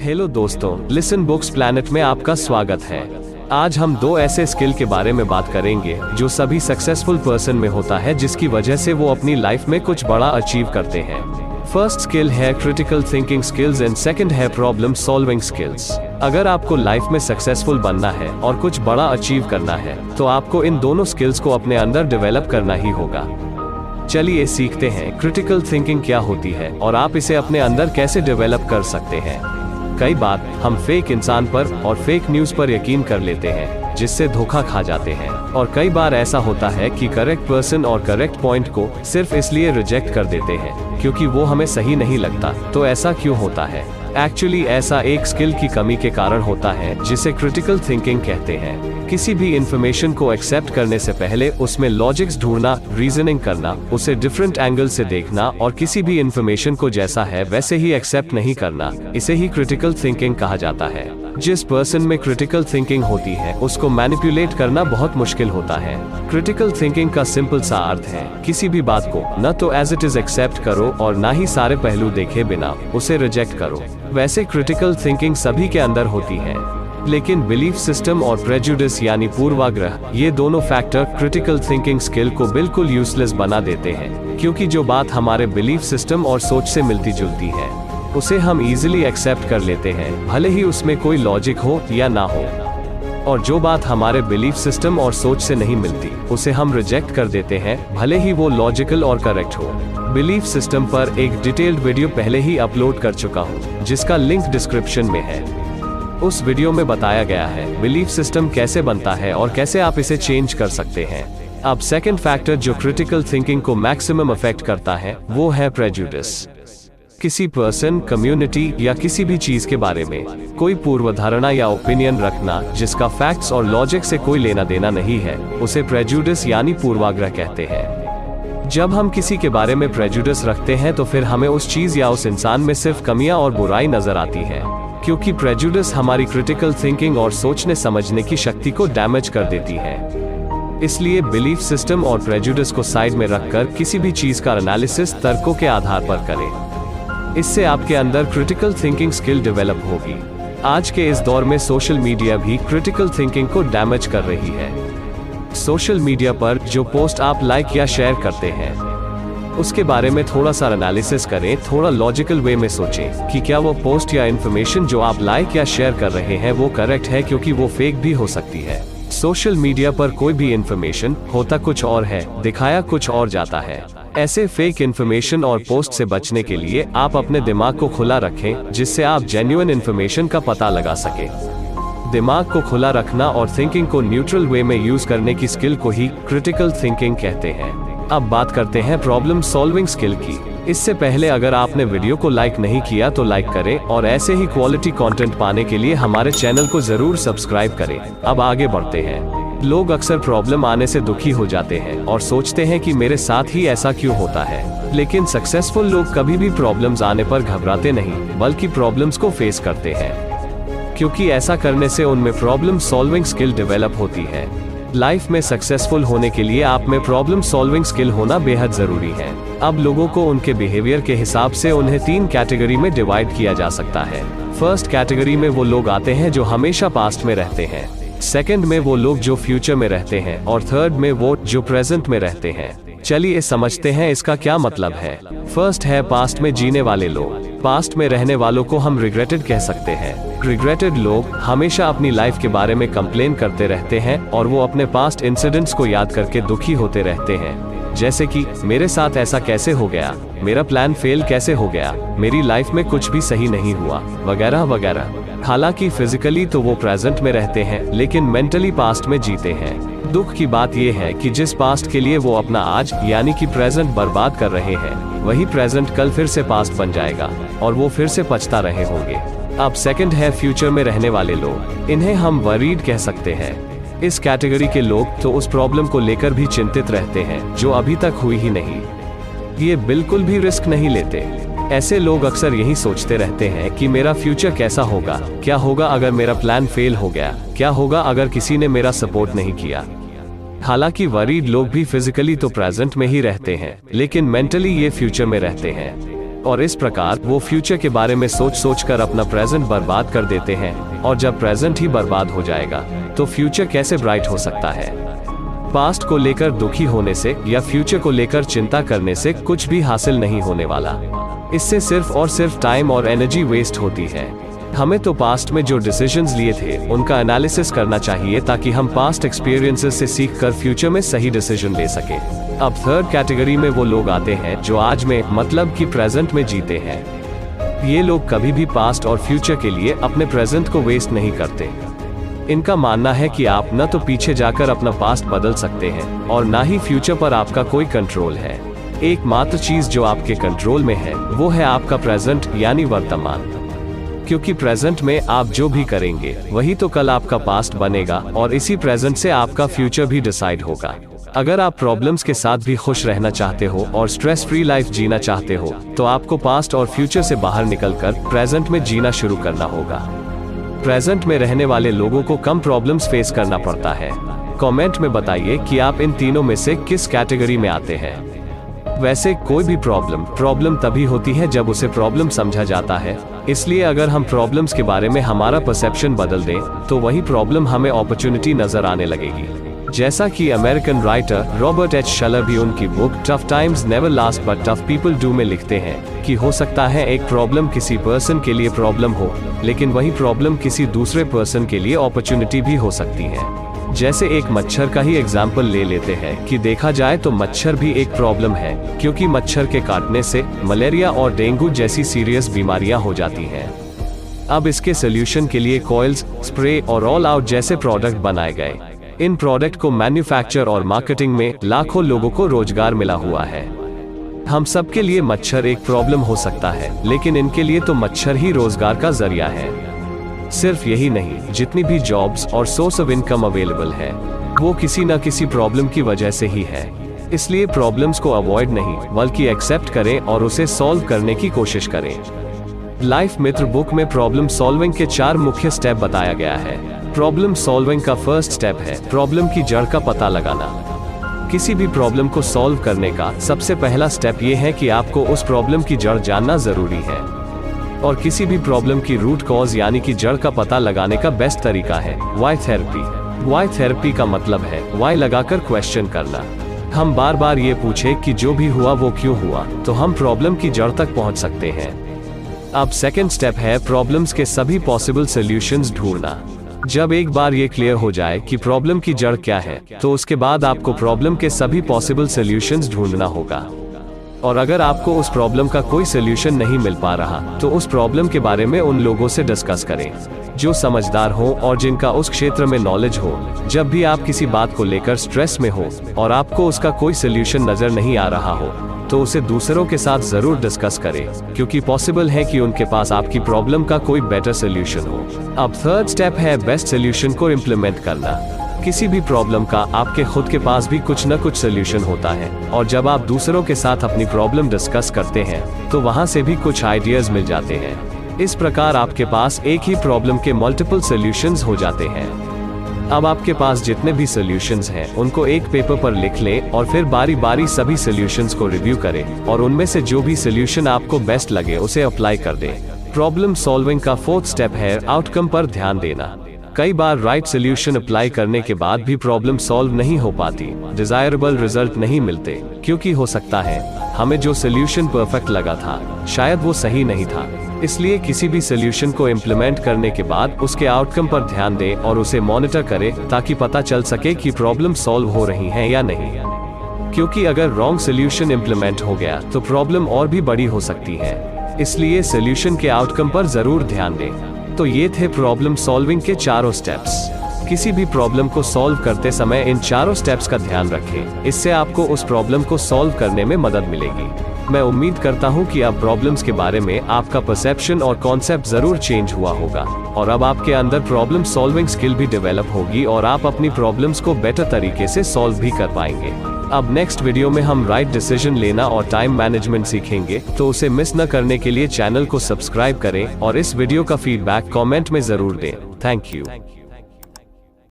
Hello दोस्तों, listen books planet में आपका स्वागत है। आज हम दो ऐसे स्किल के बारे में बात करेंगे जो सभी सक्सेसफुल पर्सन में होता है, जिसकी वजह से वो अपनी लाइफ में कुछ बड़ा अचीव करते हैं। फर्स्ट स्किल है critical thinking skills and second है प्रॉब्लम सॉल्विंग स्किल्स। अगर आपको लाइफ में सक्सेसफुल बनना है और कुछ बड़ा अचीव करना है तो आपको इन दोनों स्किल्स को अपने अंदर डेवलप करना ही होगा। चलिए सीखते हैं क्रिटिकल थिंकिंग क्या होती है और आप इसे अपने अंदर कैसे डेवलप कर सकते हैं। कई बार हम फेक इंसान पर और फेक न्यूज़ पर यकीन कर लेते हैं, जिससे धोखा खा जाते हैं। और कई बार ऐसा होता है कि करेक्ट पर्सन और करेक्ट पॉइंट को सिर्फ इसलिए रिजेक्ट कर देते हैं क्योंकि वो हमें सही नहीं लगता। तो ऐसा क्यों होता है? एक्चुअली ऐसा एक स्किल की कमी के कारण होता है जिसे क्रिटिकल थिंकिंग कहते हैं। किसी भी इंफॉर्मेशन को एक्सेप्ट करने से पहले उसमें लॉजिक्स ढूंढना, रीजनिंग करना, उसे डिफरेंट एंगल से देखना और किसी भी इंफॉर्मेशन को जैसा है वैसे ही एक्सेप्ट नहीं करना, इसे ही क्रिटिकल थिंकिंग कहा जाता है। जिस पर्सन में क्रिटिकल थिंकिंग होती है उसको मैनिपुलेट करना बहुत मुश्किल होता है। क्रिटिकल थिंकिंग का सिंपल सा अर्थ है किसी भी बात को न तो एज इट इज एक्सेप्ट करो और ना ही सारे पहलू देखे बिना उसे रिजेक्ट करो। वैसे क्रिटिकल थिंकिंग सभी के अंदर होती है, लेकिन बिलीफ सिस्टम और प्रेजुडिस यानी पूर्वाग्रह, ये दोनों फैक्टर क्रिटिकल थिंकिंग स्किल को बिल्कुल यूजलेस बना देते हैं। क्योंकि जो बात हमारे बिलीफ सिस्टम और सोच से मिलती जुलती है उसे हम इजीली एक्सेप्ट कर लेते हैं, भले ही उसमें कोई लॉजिक हो या ना हो। और जो बात हमारे बिलीफ सिस्टम और सोच से नहीं मिलती उसे हम रिजेक्ट कर देते हैं, भले ही वो लॉजिकल और करेक्ट हो। बिलीफ सिस्टम पर एक डिटेल्ड वीडियो पहले ही अपलोड कर चुका हूँ, जिसका लिंक डिस्क्रिप्शन में है। उस वीडियो में बताया गया है बिलीफ सिस्टम कैसे बनता है और कैसे आप इसे चेंज कर सकते हैं। अब सेकंड फैक्टर जो क्रिटिकल थिंकिंग को मैक्सिमम अफेक्ट करता है वो है प्रेजुडिस। किसी पर्सन, कम्युनिटी या किसी भी चीज के बारे में कोई पूर्वधारणा या ओपिनियन रखना जिसका फैक्ट्स और लॉजिक से कोई लेना देना नहीं है, उसे प्रेजुडिस यानी पूर्वाग्रह कहते हैं। जब हम किसी के बारे में प्रेजुडिस रखते हैं तो फिर हमें उस चीज या उस इंसान में सिर्फ कमियां और बुराई नजर आती है, क्योंकि प्रेजुडिस हमारी क्रिटिकल थिंकिंग और सोचने समझने की शक्ति को डैमेज कर देती है। इसलिए बिलीफ सिस्टम और प्रेजुडिस को साइड में रखकर किसी भी चीज का एनालिसिस तर्कों के आधार पर करें। इससे आपके अंदर क्रिटिकल थिंकिंग स्किल डेवलप होगी। आज के इस दौर में सोशल मीडिया भी क्रिटिकल थिंकिंग को डैमेज कर रही है। सोशल मीडिया पर जो पोस्ट आप लाइक या शेयर करते हैं उसके बारे में थोड़ा सा एनालिसिस करें, थोड़ा लॉजिकल वे में सोचें कि क्या वो पोस्ट या इन्फॉर्मेशन जो आप लाइक या शेयर कर रहे हैं वो करेक्ट है, क्योंकि वो फेक भी हो सकती है। सोशल मीडिया पर कोई भी इन्फॉर्मेशन होता कुछ और है, दिखाया कुछ और जाता है। ऐसे फेक इन्फॉर्मेशन और पोस्ट से बचने के लिए आप अपने दिमाग को खुला रखें, जिससे आप जेन्युइन इन्फॉर्मेशन का पता लगा सकें। दिमाग को खुला रखना और थिंकिंग को न्यूट्रल वे में यूज करने की स्किल को ही क्रिटिकल थिंकिंग कहते हैं। अब बात करते हैं प्रॉब्लम सॉल्विंग स्किल की। इससे पहले अगर आपने वीडियो को लाइक नहीं किया तो लाइक करें और ऐसे ही क्वालिटी कंटेंट पाने के लिए हमारे चैनल को जरूर सब्सक्राइब करें। अब आगे बढ़ते हैं। लोग अक्सर प्रॉब्लम आने से दुखी हो जाते हैं और सोचते हैं कि मेरे साथ ही ऐसा क्यों होता है। लेकिन सक्सेसफुल लोग कभी भी प्रॉब्लम्स आने पर घबराते नहीं, बल्कि प्रॉब्लम्स को फेस करते हैं, क्योंकि ऐसा करने से उनमें प्रॉब्लम सॉल्विंग स्किल डेवलप होती है। लाइफ में सक्सेसफुल होने के लिए आप में प्रॉब्लम सॉल्विंग स्किल होना बेहद जरूरी है। अब लोगों को उनके बिहेवियर के हिसाब से उन्हें 3 कैटेगरी में डिवाइड किया जा सकता है। फर्स्ट कैटेगरी में वो लोग आते हैं जो हमेशा पास्ट में रहते हैं, सेकंड में वो लोग जो फ्यूचर में रहते हैं और थर्ड में वो जो प्रेजेंट में रहते हैं। चलिए समझते हैं इसका क्या मतलब है। फर्स्ट है पास्ट में जीने वाले लोग। पास्ट में रहने वालों को हम रिग्रेटेड कह सकते हैं। रिग्रेटेड लोग हमेशा अपनी लाइफ के बारे में कंप्लेन करते रहते हैं और वो अपने पास्ट इंसिडेंट्स को याद करके दुखी होते रहते हैं, जैसे कि मेरे साथ ऐसा कैसे हो गया, मेरा प्लान फेल कैसे हो गया, मेरी लाइफ में कुछ भी सही नहीं हुआ, वगैरह वगैरह। हालांकि फिजिकली तो वो प्रेजेंट में रहते हैं, लेकिन मेंटली पास्ट में जीते हैं। दुख की बात यह है कि जिस पास्ट के लिए वो अपना आज यानी कि प्रेजेंट बर्बाद कर रहे हैं, वही प्रेजेंट कल फिर से पास्ट बन जाएगा और वो फिर से पछता रहे होंगे। अब सेकंड है फ्यूचर में रहने वाले लोग। इन्हें हम वरीड कह सकते हैं। इस कैटेगरी के लोग तो उस प्रॉब्लम को लेकर भी चिंतित रहते हैं जो अभी तक हुई ही नहीं। ये बिल्कुल भी रिस्क नहीं लेते। ऐसे लोग अक्सर यही सोचते रहते हैं कि मेरा फ्यूचर कैसा होगा, क्या होगा अगर मेरा प्लान फेल हो गया, क्या होगा अगर किसी ने मेरा सपोर्ट नहीं किया। हालांकि वरीड लोग भी फिजिकली तो प्रेजेंट में ही रहते हैं, लेकिन मेंटली ये फ्यूचर में रहते हैं। और इस प्रकार वो फ्यूचर के बारे में सोच सोच कर अपना प्रेजेंट बर्बाद कर देते हैं। और जब प्रेजेंट ही बर्बाद हो जाएगा तो फ्यूचर कैसे ब्राइट हो सकता है। पास्ट को लेकर दुखी होने से या फ्यूचर को लेकर चिंता करने से कुछ भी हासिल नहीं होने वाला। इससे सिर्फ और सिर्फ टाइम और एनर्जी वेस्ट होती है। हमें तो पास्ट में जो डिसीजंस लिए थे उनका एनालिसिस करना चाहिए, ताकि हम पास्ट एक्सपीरियंसेस से सीखकर फ्यूचर में सही डिसीजन ले सके। अब थर्ड कैटेगरी में वो लोग आते हैं जो आज में मतलब कि प्रेजेंट में जीते हैं। ये लोग कभी भी पास्ट और फ्यूचर के लिए अपने प्रेजेंट को वेस्ट नहीं करते। इनका मानना है कि आप न तो पीछे जाकर अपना पास्ट बदल सकते हैं और ना ही फ्यूचर पर आपका कोई कंट्रोल है। एकमात्र चीज जो आपके कंट्रोल में है वो है आपका प्रेजेंट यानी वर्तमान। क्योंकि प्रेजेंट में आप जो भी करेंगे वही तो कल आपका पास्ट बनेगा और इसी प्रेजेंट से आपका फ्यूचर भी डिसाइड होगा। अगर आप प्रॉब्लम्स के साथ भी खुश रहना चाहते हो और स्ट्रेस फ्री लाइफ जीना चाहते हो तो आपको पास्ट और फ्यूचर से बाहर निकलकर प्रेजेंट में जीना शुरू करना होगा। प्रेजेंट में रहने वाले लोगों को कम प्रॉब्लम्स फेस करना पड़ता है। कमेंट में बताइए कि आप इन तीनों में से किस कैटेगरी में आते हैं। वैसे कोई भी प्रॉब्लम तभी होती है जब उसे प्रॉब्लम समझा जाता है। इसलिए अगर हम प्रॉब्लम्स के बारे में हमारा परसेप्शन बदल दें तो वही प्रॉब्लम हमें अपॉर्चुनिटी नजर आने लगेगी। जैसा कि अमेरिकन राइटर रॉबर्ट एच शलर भी उनकी book tough times never last but tough people do में लिखते हैं कि हो सकता है एक प्रॉब्लम किसी पर्सन के लिए प्रॉब्लम हो, लेकिन वही प्रॉब्लम किसी दूसरे पर्सन के लिए अपॉर्चुनिटी भी हो सकती है। जैसे एक मच्छर का ही एग्जाम्पल ले लेते हैं कि देखा जाए तो मच्छर भी एक प्रॉब्लम है, क्योंकि मच्छर के काटने से मलेरिया और डेंगू जैसी सीरियस बीमारियां हो जाती हैं। अब इसके सोल्यूशन के लिए कॉइल्स, स्प्रे और ऑल आउट जैसे प्रोडक्ट बनाए गए। इन प्रोडक्ट को मैन्युफैक्चर और मार्केटिंग में लाखों लोगों को रोजगार मिला हुआ है। हम सबके लिए मच्छर एक प्रॉब्लम हो सकता है, लेकिन इनके लिए तो मच्छर ही रोजगार का जरिया है। सिर्फ यही नहीं, जितनी भी जॉब्स और सोर्स ऑफ इनकम अवेलेबल है वो किसी न किसी प्रॉब्लम की वजह से ही है। इसलिए प्रॉब्लम्स को अवॉइड नहीं बल्कि एक्सेप्ट करें और उसे सॉल्व करने की कोशिश करें। लाइफ मित्र बुक में प्रॉब्लम सॉल्विंग के 4 मुख्य स्टेप बताया गया है। प्रॉब्लम सॉल्विंग का फर्स्ट स्टेप है प्रॉब्लम की जड़ का पता लगाना। किसी भी प्रॉब्लम को सॉल्व करने का सबसे पहला स्टेप ये है कि आपको उस प्रॉब्लम की जड़ जानना जरूरी है। और किसी भी प्रॉब्लम की रूट कॉज यानी कि जड़ का पता लगाने का बेस्ट तरीका है वाई थेरेपी। वाई थेरेपी का मतलब है वाई लगाकर क्वेश्चन करना। हम बार बार ये पूछे कि जो भी हुआ वो क्यों हुआ, तो हम प्रॉब्लम की जड़ तक पहुंच सकते हैं। अब सेकंड स्टेप है प्रॉब्लम्स के सभी पॉसिबल सॉल्यूशंस ढूंढना। जब एक बार ये क्लियर हो जाए कि प्रॉब्लम की जड़ क्या है, तो उसके बाद आपको प्रॉब्लम के सभी पॉसिबल सॉल्यूशंस ढूंढना होगा। और अगर आपको उस प्रॉब्लम का कोई सॉल्यूशन नहीं मिल पा रहा तो उस प्रॉब्लम के बारे में उन लोगों से डिस्कस करें जो समझदार हो और जिनका उस क्षेत्र में नॉलेज हो। जब भी आप किसी बात को लेकर स्ट्रेस में हो और आपको उसका कोई सॉल्यूशन नजर नहीं आ रहा हो तो उसे दूसरों के साथ जरूर डिस्कस करें, क्योंकि पॉसिबल है कि उनके पास आपकी प्रॉब्लम का कोई बेटर सॉल्यूशन हो। अब थर्ड स्टेप है बेस्ट सॉल्यूशन को इम्प्लीमेंट करना। किसी भी प्रॉब्लम का आपके खुद के पास भी कुछ न कुछ सॉल्यूशन होता है, और जब आप दूसरों के साथ अपनी प्रॉब्लम डिस्कस करते हैं तो वहां से भी कुछ आइडियाज मिल जाते हैं। इस प्रकार आपके पास एक ही प्रॉब्लम के मल्टीपल सॉल्यूशंस हो जाते हैं। अब आपके पास जितने भी सॉल्यूशंस हैं उनको एक पेपर पर लिख लें और फिर बारी बारी सभी सॉल्यूशंस को रिव्यू करें और उनमें से जो भी सॉल्यूशन आपको बेस्ट लगे उसे अप्लाई कर दें। प्रॉब्लम सॉल्विंग का फोर्थ स्टेप है आउटकम पर ध्यान देना। कई बार राइट सॉल्यूशन अप्लाई करने के बाद भी प्रॉब्लम सॉल्व नहीं हो पाती, डिजायरेबल रिजल्ट नहीं मिलते, क्योंकि हो सकता है हमें जो सॉल्यूशन परफेक्ट लगा था शायद वो सही नहीं था। इसलिए किसी भी सॉल्यूशन को इम्प्लीमेंट करने के बाद उसके आउटकम पर ध्यान दें और उसे मॉनिटर करें ताकि पता चल सके कि प्रॉब्लम सॉल्व हो रही है या नहीं। क्योंकि अगर रॉन्ग सॉल्यूशन इम्प्लीमेंट हो गया तो प्रॉब्लम और भी बड़ी हो सकती है। इसलिए सॉल्यूशन के आउटकम पर जरूर ध्यान दें। तो ये थे प्रॉब्लम सॉल्विंग के 4 स्टेप्स। किसी भी प्रॉब्लम को सॉल्व करते समय इन 4 स्टेप्स का ध्यान रखें। इससे आपको उस प्रॉब्लम को सॉल्व करने में मदद मिलेगी। मैं उम्मीद करता हूँ कि अब प्रॉब्लम्स के बारे में आपका परसेप्शन और कॉन्सेप्ट जरूर चेंज हुआ होगा, और अब आपके अंदर प्रॉब्लम सॉल्विंग स्किल भी डेवलप होगी और आप अपनी प्रॉब्लम्स को बेटर तरीके से सॉल्व भी कर पाएंगे। अब नेक्स्ट वीडियो में हम राइट डिसीजन लेना और टाइम मैनेजमेंट सीखेंगे, तो उसे मिस न करने के लिए चैनल को सब्सक्राइब करें और इस वीडियो का फीडबैक कमेंट में जरूर दें। Thank you.